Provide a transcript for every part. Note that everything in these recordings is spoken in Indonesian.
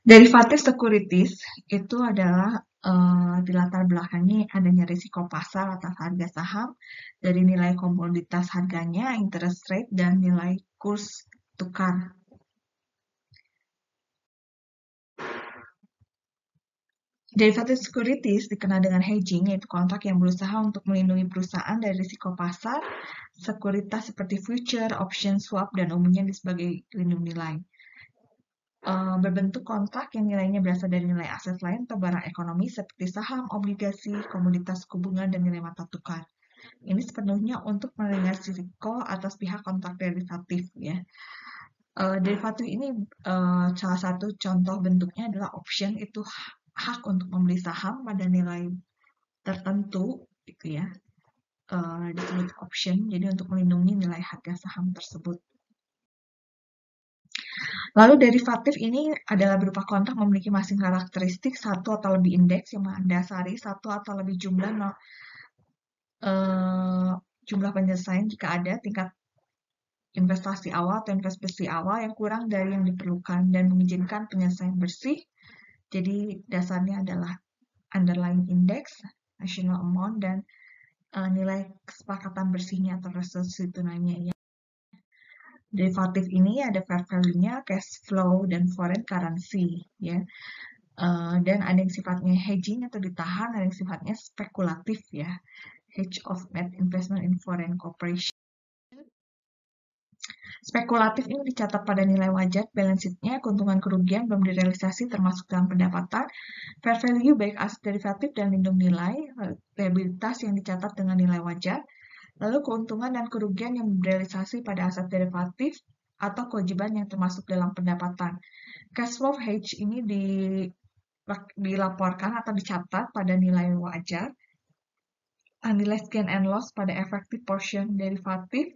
Derivative securities itu adalah di latar belakangnya adanya risiko pasar atas harga saham dari nilai komoditas harganya, interest rate, dan nilai kurs tukar. Derivative securities dikenal dengan hedging, yaitu kontrak yang berusaha untuk melindungi perusahaan dari risiko pasar. Sekuritas seperti future, option, swap, dan umumnya sebagai lindung nilai. Berbentuk kontrak yang nilainya berasal dari nilai aset lain atau barang ekonomi seperti saham, obligasi, komoditas suku bunga, dan nilai mata tukar. Ini sepenuhnya untuk meringankan risiko atas pihak kontrak derivatif ya. Derivatif ini salah satu contoh bentuknya adalah option, itu hak untuk membeli saham pada nilai tertentu gitu ya. Disebut option, jadi untuk melindungi nilai harga saham tersebut. Lalu derivatif ini adalah berupa kontrak memiliki masing karakteristik satu atau lebih indeks yang mendasari satu atau lebih jumlah penyelesaian jika ada tingkat investasi awal atau investasi awal yang kurang dari yang diperlukan dan mengizinkan penyelesaian bersih. Jadi dasarnya adalah underlying index, national amount, dan nilai kesepakatan bersihnya atau resolusi tunainya ya. Derivatif ini ada fair value-nya, cash flow, dan foreign currency ya. Dan ada yang sifatnya hedging atau ditahan, ada yang sifatnya spekulatif ya. Hedge of net investment in foreign corporation. Spekulatif ini dicatat pada nilai wajar, balance sheet-nya, keuntungan kerugian belum direalisasi termasuk dalam pendapatan, fair value baik aset derivatif dan lindung nilai, liabilitas yang dicatat dengan nilai wajar, lalu keuntungan dan kerugian yang direalisasi pada aset derivatif atau kewajiban yang termasuk dalam pendapatan. Cash flow hedge ini dilaporkan atau dicatat pada nilai wajar, unrealized gain and loss pada effective portion derivatif,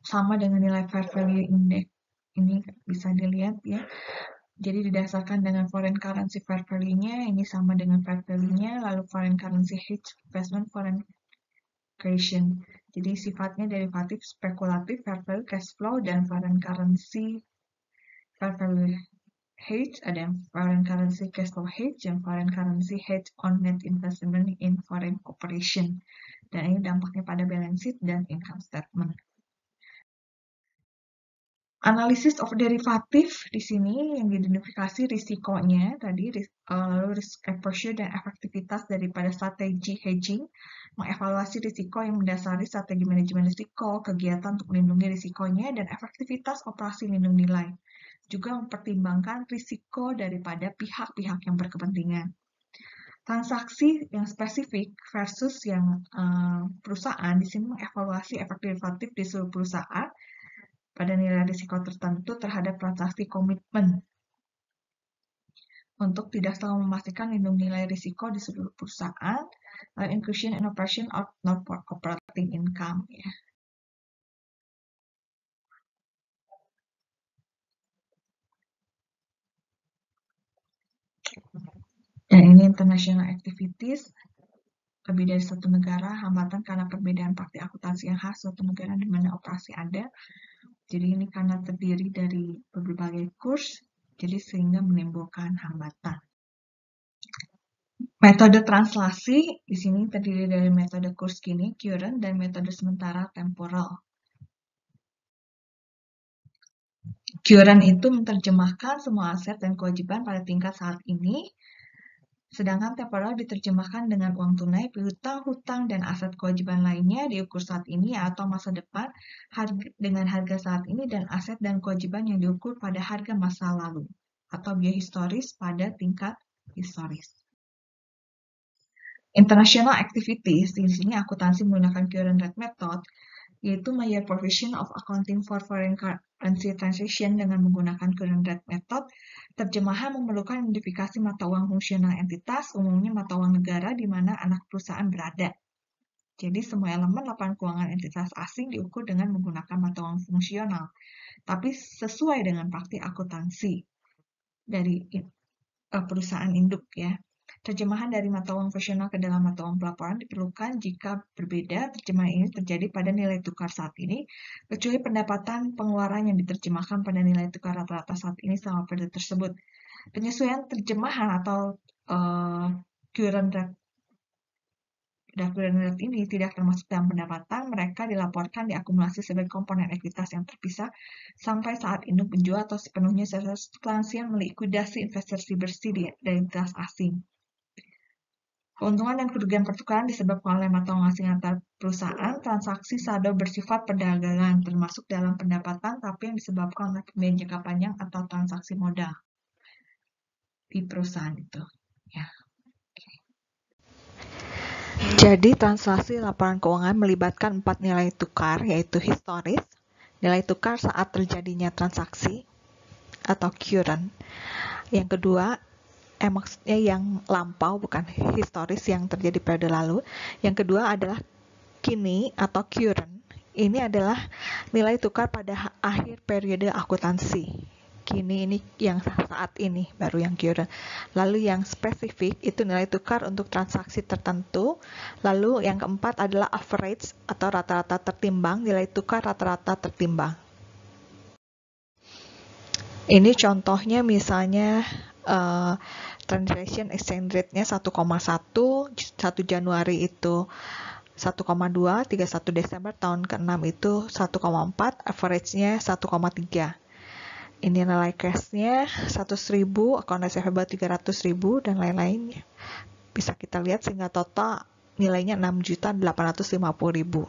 sama dengan nilai fair value index. Ini bisa dilihat ya. Jadi didasarkan dengan foreign currency fair value-nya, ini sama dengan fair value-nya, lalu foreign currency hedge investment foreign creation. Jadi sifatnya derivatif spekulatif, fair value, cash flow, dan foreign currency fair value hedge, ada yang foreign currency cash flow hedge, dan foreign currency hedge on net investment in foreign corporation. Dan ini dampaknya pada balance sheet dan income statement. Analisis of derivatif di sini yang diidentifikasi risikonya tadi, lalu risk exposure dan efektivitas daripada strategi hedging, mengevaluasi risiko yang mendasari strategi manajemen risiko, kegiatan untuk melindungi risikonya, dan efektivitas operasi lindung nilai. Juga mempertimbangkan risiko daripada pihak-pihak yang berkepentingan. Transaksi yang spesifik versus yang perusahaan, di sini mengevaluasi efek derivatif di seluruh perusahaan pada nilai risiko tertentu terhadap transaksi komitmen untuk tidak selalu memastikan lindung nilai risiko di seluruh perusahaan, inclusion and operation of non-operating income ya. Dan ini international activities, lebih dari satu negara, hambatan karena perbedaan praktik akuntansi yang khas suatu negara di mana operasi ada. Jadi ini karena terdiri dari berbagai kurs, jadi sehingga menimbulkan hambatan. Metode translasi di sini terdiri dari metode kurs kini, current, dan metode sementara temporal. Current itu menerjemahkan semua aset dan kewajiban pada tingkat saat ini, sedangkan temporal diterjemahkan dengan uang tunai, piutang, hutang, dan aset kewajiban lainnya diukur saat ini atau masa depan dengan harga saat ini, dan aset dan kewajiban yang diukur pada harga masa lalu atau biaya historis pada tingkat historis. International activities, di sini akuntansi menggunakan current rate method, yaitu major provision of accounting for foreign currency transaction dengan menggunakan current rate method. Terjemahan memerlukan identifikasi mata uang fungsional entitas, umumnya mata uang negara di mana anak perusahaan berada. Jadi semua elemen laporan keuangan entitas asing diukur dengan menggunakan mata uang fungsional, tapi sesuai dengan praktik akuntansi dari perusahaan induk ya. Terjemahan dari mata uang fungsional ke dalam mata uang pelaporan diperlukan jika berbeda terjemahan ini terjadi pada nilai tukar saat ini, kecuali pendapatan pengeluaran yang diterjemahkan pada nilai tukar rata-rata saat ini selama periode tersebut. Penyesuaian terjemahan atau current rate ini tidak termasuk dalam pendapatan, mereka dilaporkan diakumulasi sebagai komponen ekuitas yang terpisah sampai saat induk penjual atau sepenuhnya sesuai substansi yang melikuidasi investasi bersih dari entitas asing. Keuntungan dan kerugian pertukaran disebabkan oleh mata uang asing antar perusahaan. Transaksi saldo bersifat perdagangan, termasuk dalam pendapatan, tapi yang disebabkan oleh pembelian jangka panjang atau transaksi modal di perusahaan itu. Ya. Jadi, transaksi laporan keuangan melibatkan 4 nilai tukar, yaitu historis, nilai tukar saat terjadinya transaksi, atau current. Yang kedua, maksudnya yang lampau, bukan historis yang terjadi pada lalu. Yang kedua adalah kini atau current. Ini adalah nilai tukar pada akhir periode akuntansi. Kini ini yang saat ini, baru yang current. Lalu yang spesifik itu nilai tukar untuk transaksi tertentu. Lalu yang keempat adalah average atau rata-rata tertimbang, nilai tukar rata-rata tertimbang. Ini contohnya misalnya transaction exchange rate-nya 1,1, 1 Januari itu 1,2, 31 Desember tahun ke-6 itu 1,4, average-nya 1,3. Ini nilai cash-nya 100.000, account receivable 300.000, dan lain-lain. Bisa kita lihat sehingga total nilainya 6.850.000.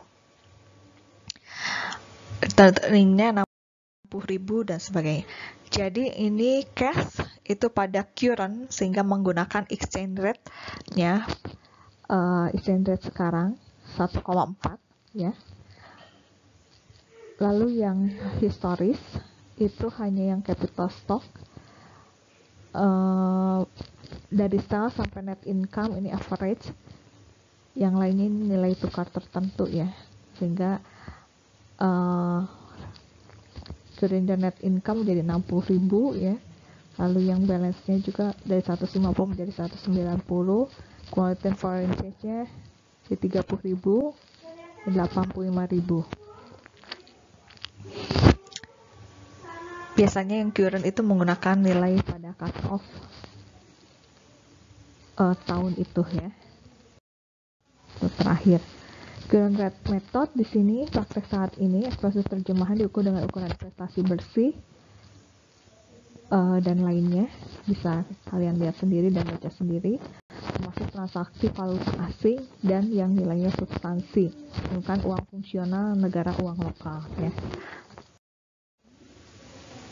Earning-nya 60.000 dan sebagainya. Jadi ini cash itu pada current sehingga menggunakan exchange rate-nya exchange rate sekarang 1,4 ya. Lalu yang historis itu hanya yang capital stock dari sales sampai net income ini average. Yang lainnya ini nilai tukar tertentu ya. Sehingga current dan net income jadi 60.000 ya. Lalu yang balance-nya juga dari 150 menjadi 190. Quality and foreign exchange-nya di 30.000 dan 85.000. Biasanya yang current itu menggunakan nilai pada cut off tahun itu ya. Itu terakhir. Current rate method di sini praktek saat ini ekspresi terjemahan diukur dengan ukuran investasi bersih dan lainnya. Bisa kalian lihat sendiri dan baca sendiri. Termasuk transaksi valuta asing dan yang nilainya substansi, bukan uang fungsional negara uang lokal ya.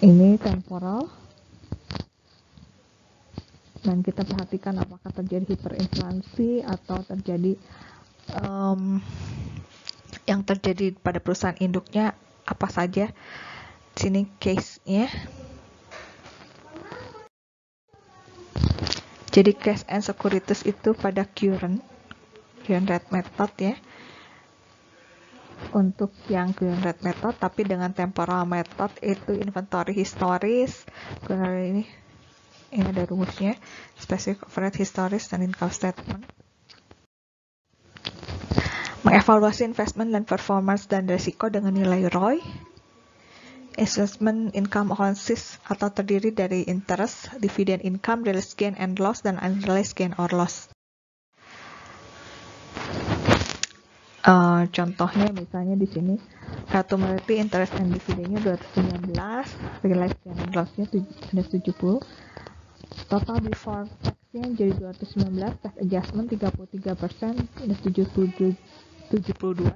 Ini temporal, dan kita perhatikan apakah terjadi hiperinflasi atau terjadi yang terjadi pada perusahaan induknya apa saja. Sini case-nya. Jadi cash and securities itu pada current rate method ya. Untuk yang current rate method, tapi dengan temporal method itu inventory historis. Ini ada rumusnya, specific overhead historis dan income statement. Mengevaluasi investment dan performance dan risiko dengan nilai ROI. Investment income consists atau terdiri dari interest, dividend income, realized gain and loss, dan unrealized gain or loss. Contohnya misalnya di sini accumulated interest and dividendnya 219, realized gain and lossnya 70, total before tax-nya jadi 219, tax adjustment 33%, minus 72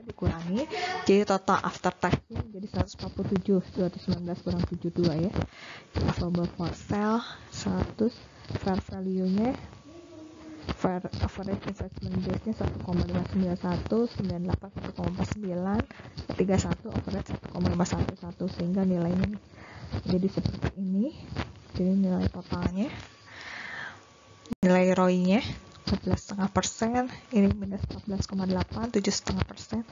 dikurangi, jadi total after tax-nya jadi 147, 219 kurang 72 ya. Available for sale 100, fair value-nya, fair average investment base-nya 1,591, 98 1,49, 31 average 1,511, sehingga nilainya jadi seperti ini. Jadi nilai totalnya, nilai ROI-nya 14,5%, ini minus 14,8, 7,5%,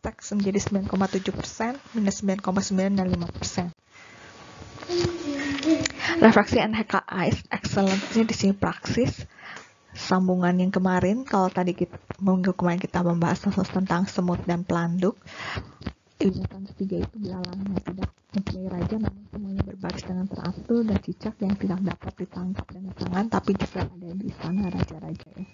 tax menjadi 9,7%, minus 9,9 dan 5%. Refraksi NHKA excellence-nya di sini praksis. sambungan yang kemarin. Kalau tadi minggu kemarin kita membahas tentang semut dan pelanduk, binatang ketiga itu belalang yang tidak mempunyai raja, namun semuanya berbaris dengan teratur, dan cicak yang tidak dapat ditangkap dengan tangan, tapi juga ada di sana raja-raja ya.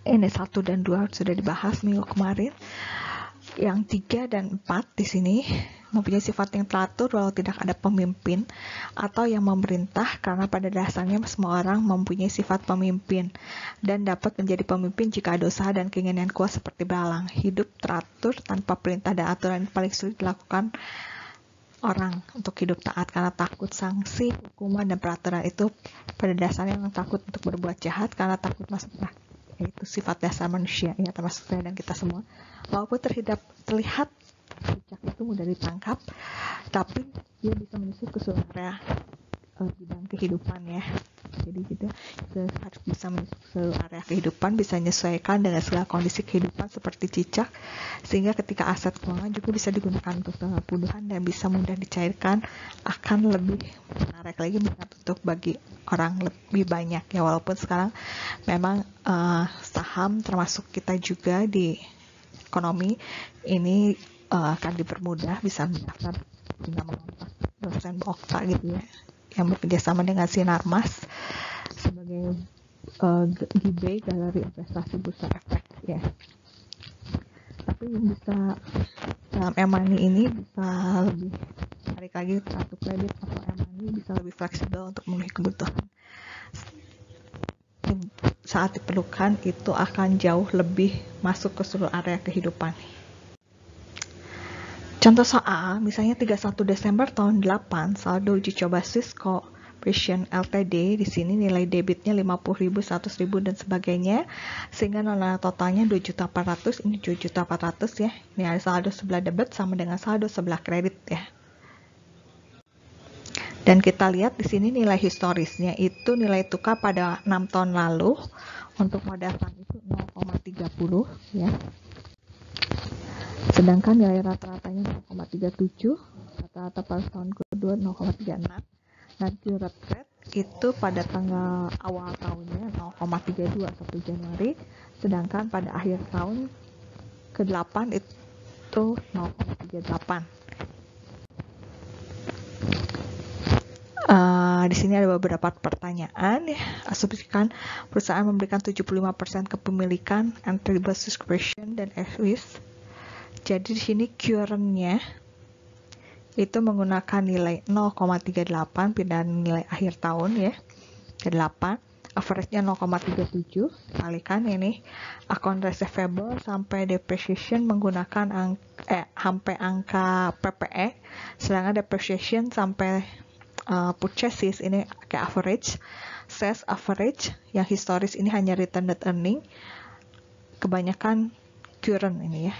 Ini 1 dan 2 sudah dibahas minggu kemarin. Yang 3 dan 4 di sini mempunyai sifat yang teratur walau tidak ada pemimpin atau yang memerintah, karena pada dasarnya semua orang mempunyai sifat pemimpin dan dapat menjadi pemimpin jika ada usaha dan keinginan kuat seperti belalang. Hidup teratur tanpa perintah dan aturan paling sulit dilakukan orang untuk hidup taat, karena takut sanksi, hukuman, dan peraturan itu pada dasarnya orang takut untuk berbuat jahat karena takut masuk neraka. Itu sifat dasar manusia ya, termasuk saya dan kita semua. Walaupun terlihat cicak itu mudah ditangkap, tapi dia bisa menyusup ke seluruh area bidang kehidupan ya. Jadi kita harus bisa menyusup ke seluruh area kehidupan, bisa menyesuaikan dengan segala kondisi kehidupan seperti cicak, sehingga ketika aset keuangan juga bisa digunakan untuk puluhan dan bisa mudah dicairkan, akan lebih menarik lagi minat untuk bagi orang lebih banyak ya. Walaupun sekarang memang saham termasuk kita juga di ekonomi ini akan dipermudah, bisa mendaftar dengan mengontak dosen Okta gitu ya, yang bekerja sama dengan Sinarmas sebagai GIBE, Galeri Investasi Bursa Efek ya. Tapi bisa dalam e-money ini bisa lebih tarik lagi kartu kredit atau e-money, bisa lebih fleksibel untuk memenuhi kebutuhan saat diperlukan, itu akan jauh lebih masuk ke seluruh area kehidupan. Contoh soal, misalnya 31 Desember tahun 8, saldo uji coba Swiss Corporation Ltd, di sini nilai debitnya 50.000, 100.000 dan sebagainya, sehingga nilai totalnya 2.400.000, ini 2.400.000 ya. Ini ada saldo sebelah debit sama dengan saldo sebelah kredit ya. Dan kita lihat di sini nilai historisnya itu nilai tukar pada 6 tahun lalu untuk modal bank itu 0,30 ya. Sedangkan nilai rata-ratanya 0,37, rata-rata pada tahun kedua 0,36. Dan current rate itu pada tanggal awal tahunnya 0,32 1 Januari, sedangkan pada akhir tahun ke-8 itu 0,38. Di sini ada beberapa pertanyaan ya. Asumsikan perusahaan memberikan 75% kepemilikan Enterprise Subscription dan Swiss. Jadi di sini current-nya itu menggunakan nilai 0,38 pindahan nilai akhir tahun ya ke-8. Average-nya 0,37. Kalikan ini account receivable sampai depreciation menggunakan sampai angka PPE, sedangkan depreciation sampai purchases ini kayak average, sales average, yang historis ini hanya return net earning, kebanyakan current ini ya,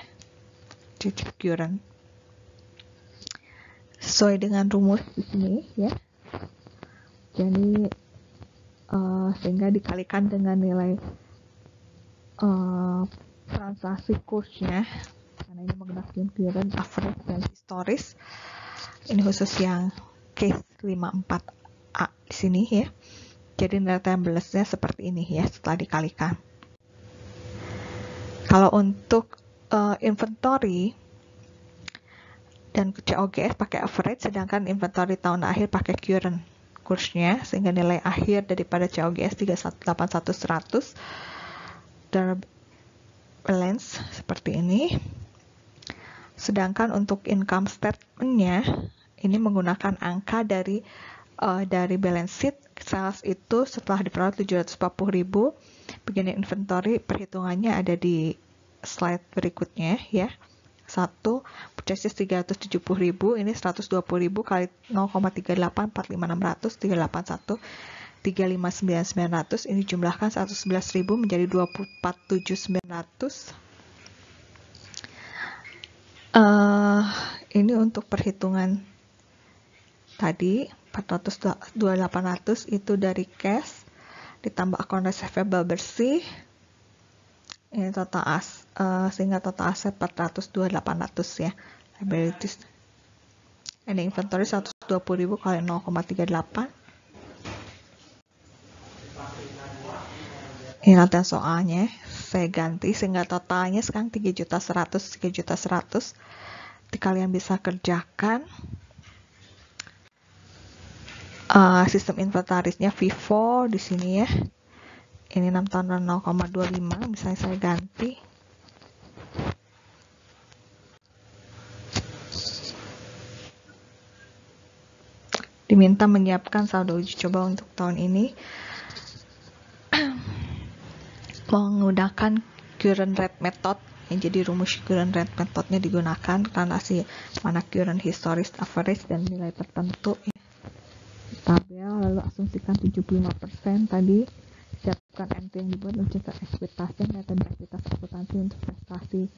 current. Sesuai dengan rumus di sini ya. Jadi sehingga dikalikan dengan nilai transaksi kursnya, karena ini menggunakan current, average, dan historis. Ini khusus yang case 54A di sini ya. Jadi nilai timeless-nya seperti ini ya setelah dikalikan. Kalau untuk inventory dan COGS pakai average, sedangkan inventory tahun akhir pakai current kursnya, sehingga nilai akhir daripada COGS 381.100 dan balance seperti ini. Sedangkan untuk income statement-nya ini menggunakan angka dari balance sheet. Sales itu setelah diperoleh 740.000, beginning inventory perhitungannya ada di slide berikutnya ya. 1, purchases 370.000, ini 120.000 kali 0,38, 45.600, 381, 359.900, ini jumlahkan 111.000 menjadi 24.700. Ini untuk perhitungan tadi 428.800 itu dari cash ditambah account receivable bersih, ini total sehingga total aset 428.800 ya. Liabilities, ini inventory 120.000 kali 0,38, Ini nanti soalnya saya ganti sehingga totalnya sekarang 3.100.000, 3.100.000. Nanti kalian bisa kerjakan. Sistem inventarisnya Vivo di sini ya. Ini 6 tahun 0,25, misalnya saya ganti. Diminta menyiapkan saldo uji coba untuk tahun ini menggunakan current rate method. Jadi rumus current rate methodnya digunakan relasi mana current historis average dan nilai tertentu. Tabel lalu asumsikan 75% tadi. Siapkan entry yang dibuat menunjukkan ekspektasi dan data aktivitas akuntansi untuk prestasi